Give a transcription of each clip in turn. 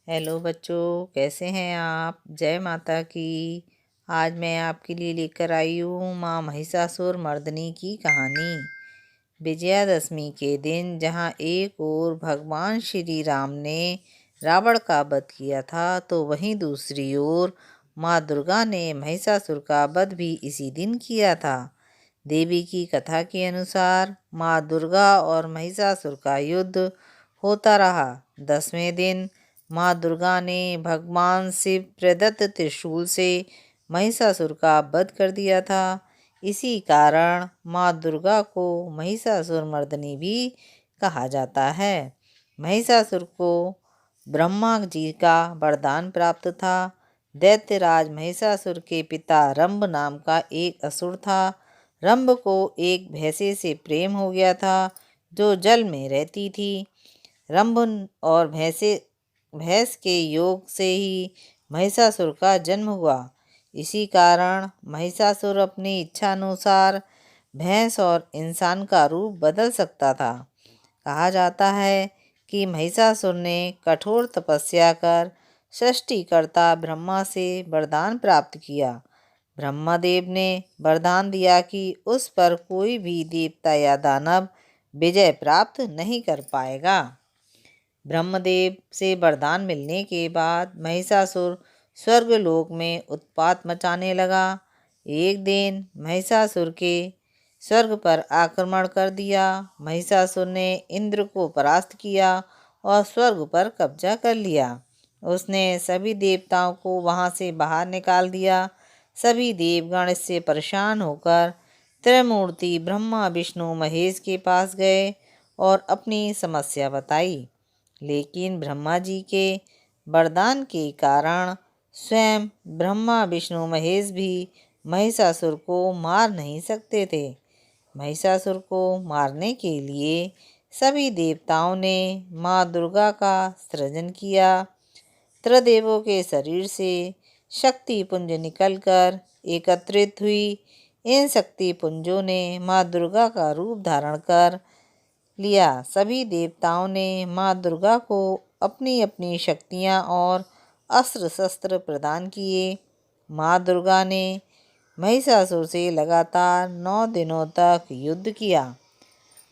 Hello बच्चों, कैसे हैं आप। जय माता की। आज मैं आपके लिए लेकर आई हूँ माँ महिषासुर मर्दनी की कहानी। विजयादशमी के दिन जहाँ एक ओर भगवान श्री राम ने रावण का वध किया था, तो वहीं दूसरी ओर माँ दुर्गा ने महिषासुर का वध भी इसी दिन किया था। देवी की कथा के अनुसार माँ दुर्गा और महिषासुर का युद्ध होता रहा। 10वें दिन माँ दुर्गा ने भगवान शिव प्रदत्त त्रिशूल से महिषासुर का वध कर दिया था। इसी कारण माँ दुर्गा को महिषासुर मर्दनी भी कहा जाता है। महिषासुर को ब्रह्मा जी का वरदान प्राप्त था। दैत्यराज महिषासुर के पिता रंभ नाम का एक असुर था। रंभ को एक भैंसे से प्रेम हो गया था जो जल में रहती थी। रंभ और भैंस के योग से ही महिषासुर का जन्म हुआ। इसी कारण महिषासुर अपनी इच्छा अनुसार भैंस और इंसान का रूप बदल सकता था। कहा जाता है कि महिषासुर ने कठोर तपस्या कर सृष्टिकर्ता ब्रह्मा से वरदान प्राप्त किया। ब्रह्मदेव ने वरदान दिया कि उस पर कोई भी देवता या दानव विजय प्राप्त नहीं कर पाएगा। ब्रह्मदेव से वरदान मिलने के बाद महिषासुर स्वर्गलोक में उत्पात मचाने लगा। एक दिन महिषासुर के स्वर्ग पर आक्रमण कर दिया। महिषासुर ने इंद्र को परास्त किया और स्वर्ग पर कब्जा कर लिया। उसने सभी देवताओं को वहां से बाहर निकाल दिया। सभी देवगण इससे परेशान होकर त्रिमूर्ति ब्रह्मा विष्णु महेश के पास गए और अपनी समस्या बताई। लेकिन ब्रह्मा जी के वरदान के कारण स्वयं ब्रह्मा विष्णु महेश भी महिषासुर को मार नहीं सकते थे। महिषासुर को मारने के लिए सभी देवताओं ने माँ दुर्गा का सृजन किया। त्रिदेवों के शरीर से शक्ति पुंज निकलकर एकत्रित हुई। इन शक्ति पुंजों ने माँ दुर्गा का रूप धारण कर लिया। सभी देवताओं ने माँ दुर्गा को अपनी अपनी शक्तियाँ और अस्त्र शस्त्र प्रदान किए। माँ दुर्गा ने महिषासुर से लगातार 9 दिनों तक युद्ध किया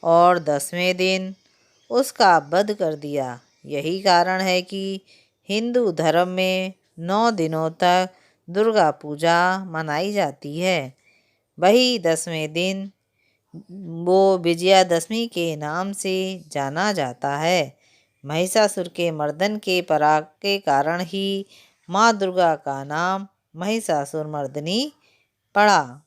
और 10वें दिन उसका वध कर दिया। यही कारण है कि हिंदू धर्म में 9 दिनों तक दुर्गा पूजा मनाई जाती है। वही 10वें दिन वो विजयादशमी के नाम से जाना जाता है। महिषासुर के मर्दन के पराग के कारण ही माँ दुर्गा का नाम महिषासुर मर्दनी पड़ा।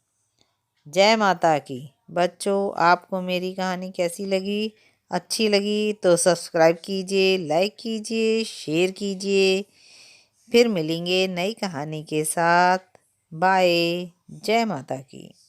जय माता की। बच्चों, आपको मेरी कहानी कैसी लगी? अच्छी लगी तो सब्सक्राइब कीजिए, लाइक कीजिए, शेयर कीजिए। फिर मिलेंगे नई कहानी के साथ। बाय। जय माता की।